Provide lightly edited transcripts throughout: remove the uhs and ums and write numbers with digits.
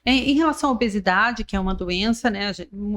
Em relação à obesidade, que é uma doença, né?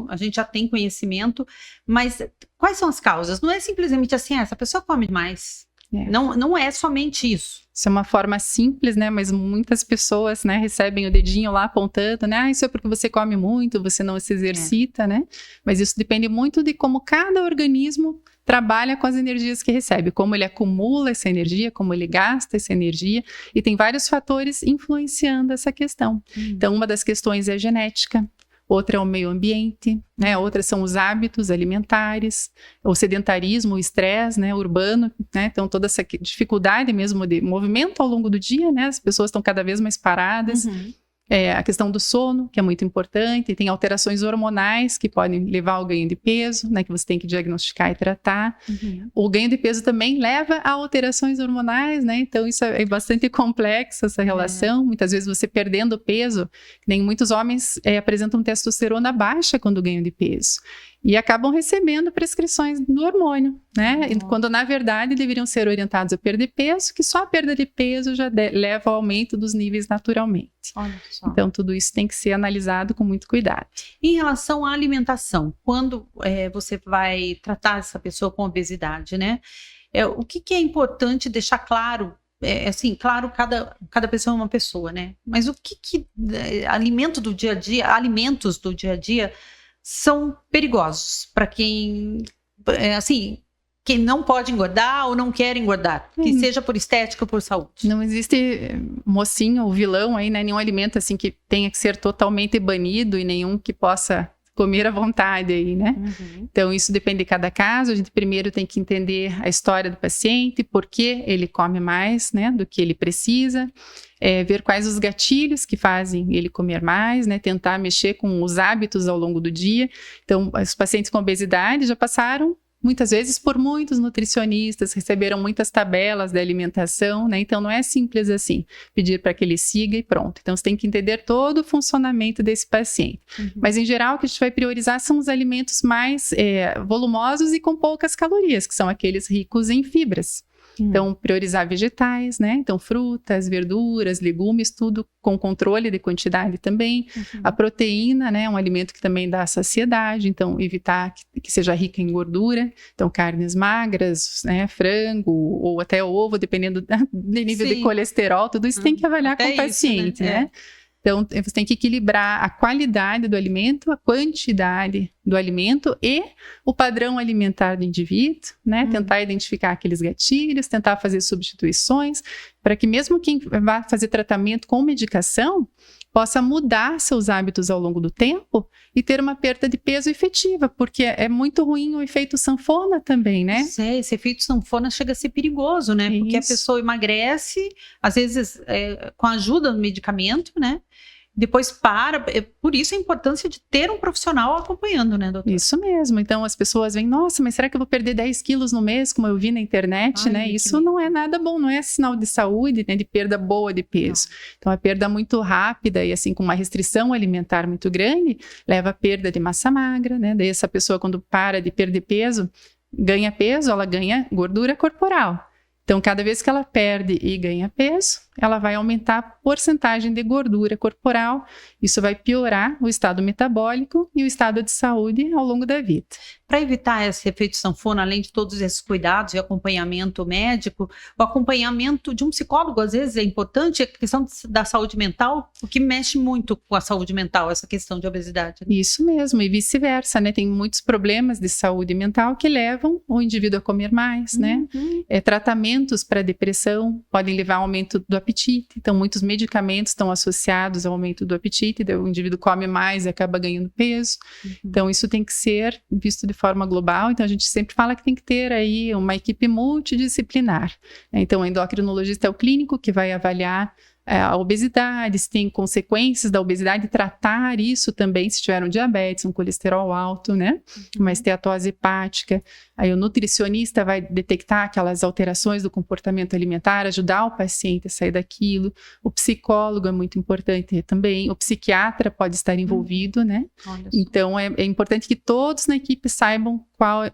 A gente já tem conhecimento, mas quais são as causas? Não é simplesmente assim, essa pessoa come mais. Não é somente isso. Isso é uma forma simples, né? Mas muitas pessoas, né, recebem o dedinho lá apontando, né? Isso é porque você come muito, você não se exercita, né? Mas isso depende muito de como cada organismo trabalha com as energias que recebe, como ele acumula essa energia, como ele gasta essa energia, e tem vários fatores influenciando essa questão. Então, uma das questões é a genética, outra é o meio ambiente, né? Outras são os hábitos alimentares, o sedentarismo, o estresse, né, urbano, né? Então, toda essa dificuldade mesmo de movimento ao longo do dia, né? As pessoas estão cada vez mais paradas. A questão do sono, que é muito importante, tem alterações hormonais que podem levar ao ganho de peso, né, que você tem que diagnosticar e tratar. O ganho de peso também leva a alterações hormonais, né, então isso é bastante complexo, essa relação. Muitas vezes você perdendo peso, nem muitos homens apresentam testosterona baixa quando ganham de peso. E acabam recebendo prescrições do hormônio, né? Quando, na verdade, deveriam ser orientados a perder peso, que só a perda de peso já leva ao aumento dos níveis naturalmente. Olha só. Então, tudo isso tem que ser analisado com muito cuidado. Em relação à alimentação, quando você vai tratar essa pessoa com obesidade, né? O que é importante deixar claro? Claro, cada pessoa é uma pessoa, né? Mas o que alimentos do dia a dia são perigosos para quem não pode engordar ou não quer engordar, que seja por estética ou por saúde. Não existe mocinho ou vilão aí, né? Nenhum alimento assim que tenha que ser totalmente banido e nenhum que possa comer à vontade aí, né? Então, isso depende de cada caso. A gente primeiro tem que entender a história do paciente, por que ele come mais, né, do que ele precisa, ver quais os gatilhos que fazem ele comer mais, né, tentar mexer com os hábitos ao longo do dia. Então, os pacientes com obesidade já passaram muitas vezes por muitos nutricionistas, receberam muitas tabelas da alimentação, né? Então não é simples assim, pedir para que ele siga e pronto. Então você tem que entender todo o funcionamento desse paciente. Mas em geral o que a gente vai priorizar são os alimentos mais volumosos e com poucas calorias, que são aqueles ricos em fibras. Então, priorizar vegetais, né? Então, frutas, verduras, legumes, tudo com controle de quantidade também. A proteína, né? Um alimento que também dá saciedade, então evitar que seja rica em gordura. Então, carnes magras, né? Frango ou até ovo, dependendo do nível de colesterol, tudo isso tem que avaliar com o paciente, né? Então, você tem que equilibrar a qualidade do alimento, a quantidade do alimento e o padrão alimentar do indivíduo, né? Tentar identificar aqueles gatilhos, tentar fazer substituições, para que mesmo quem vai fazer tratamento com medicação possa mudar seus hábitos ao longo do tempo e ter uma perda de peso efetiva, porque é muito ruim o efeito sanfona também, né? Esse efeito sanfona chega a ser perigoso, né? Porque a pessoa emagrece, às vezes com a ajuda do medicamento, né? Depois para, por isso a importância de ter um profissional acompanhando, né, doutora? Isso mesmo, então as pessoas veem, nossa, mas será que eu vou perder 10 quilos no mês, como eu vi na internet, né? Isso não é nada bom, não é sinal de saúde, né, de perda boa de peso. Então a perda muito rápida e assim com uma restrição alimentar muito grande, leva a perda de massa magra, né? Daí essa pessoa quando para de perder peso, ganha peso, ela ganha gordura corporal. Então, cada vez que ela perde e ganha peso, ela vai aumentar a porcentagem de gordura corporal. Isso vai piorar o estado metabólico e o estado de saúde ao longo da vida. Para evitar esse efeito sanfona, além de todos esses cuidados e acompanhamento médico, o acompanhamento de um psicólogo, às vezes, é importante, a questão da saúde mental, porque mexe muito com a saúde mental, essa questão de obesidade. Né? Isso mesmo, e vice-versa, né? Tem muitos problemas de saúde mental que levam o indivíduo a comer mais, né? Tratamentos para depressão podem levar ao aumento do apetite, então muitos medicamentos estão associados ao aumento do apetite, o indivíduo come mais e acaba ganhando peso. Então isso tem que ser visto de forma global, então a gente sempre fala que tem que ter aí uma equipe multidisciplinar. Então o endocrinologista é o clínico que vai avaliar a obesidade, se tem consequências da obesidade, tratar isso também, se tiver um diabetes, um colesterol alto, né? Uma esteatose hepática. Aí o nutricionista vai detectar aquelas alterações do comportamento alimentar, ajudar o paciente a sair daquilo. O psicólogo é muito importante também. O psiquiatra pode estar envolvido, né? Então é importante que todos na equipe saibam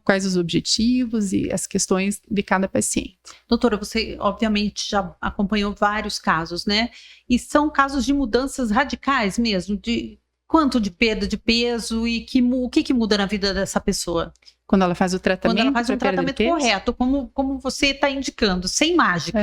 quais os objetivos e as questões de cada paciente. Doutora, você obviamente já acompanhou vários casos, né? né? E são casos de mudanças radicais mesmo, de quanto de perda de peso e o que muda na vida dessa pessoa? Quando ela faz o tratamento. Quando ela faz um tratamento correto, como você está indicando, sem mágica.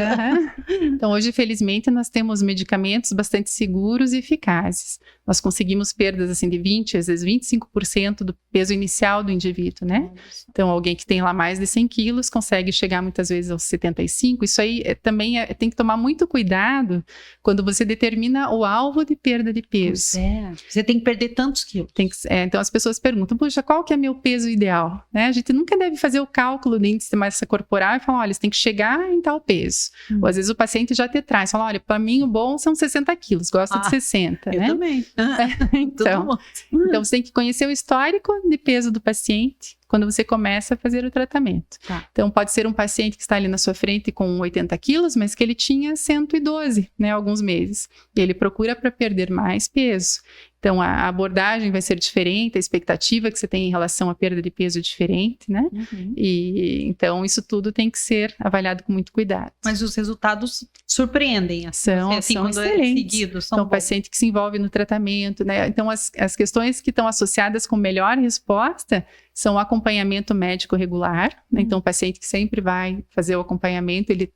Então, hoje, felizmente, nós temos medicamentos bastante seguros e eficazes. Nós conseguimos perdas assim, de 20%, às vezes 25% do peso inicial do indivíduo, né? Então, alguém que tem lá mais de 100 quilos consegue chegar muitas vezes aos 75. Isso aí também tem que tomar muito cuidado quando você determina o alvo de perda de peso. Você tem que perder tantos quilos. Então, as pessoas perguntam, puxa, qual que é meu peso ideal? Né? A gente nunca deve fazer o cálculo do índice de massa corporal e falar, olha, você tem que chegar em tal peso. Ou às vezes o paciente já te traz, fala, olha, para mim o bom são 60 quilos, gosto de 60, eu né? Também. Então, você tem que conhecer o histórico de peso do paciente quando você começa a fazer o tratamento. Então, pode ser um paciente que está ali na sua frente com 80 quilos, mas que ele tinha 112, né, alguns meses. E ele procura para perder mais peso. Então, a abordagem vai ser diferente, a expectativa que você tem em relação à perda de peso é diferente, né? E então, isso tudo tem que ser avaliado com muito cuidado. Mas os resultados surpreendem. São excelentes. Seguidos, então, o paciente que se envolve no tratamento, né? Então, as questões que estão associadas com melhor resposta são o acompanhamento médico regular, né? Então, o paciente que sempre vai fazer o acompanhamento, ele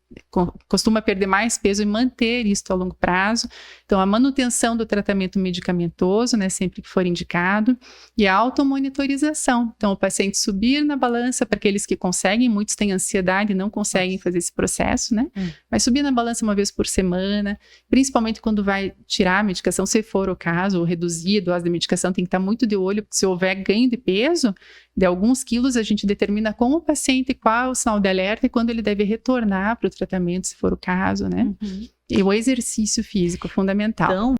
costuma perder mais peso e manter isso a longo prazo. Então, a manutenção do tratamento medicamentoso, né, sempre que for indicado, e a automonitorização. Então, o paciente subir na balança, para aqueles que conseguem, muitos têm ansiedade e não conseguem fazer esse processo, né? Mas subir na balança uma vez por semana, principalmente quando vai tirar a medicação, se for o caso, ou reduzir a dose de medicação, tem que estar muito de olho, porque se houver ganho de peso, de alguns quilos, a gente determina com o paciente qual é o sinal de alerta e quando ele deve retornar para o tratamento, se for o caso, né? E o exercício físico, fundamental. Então,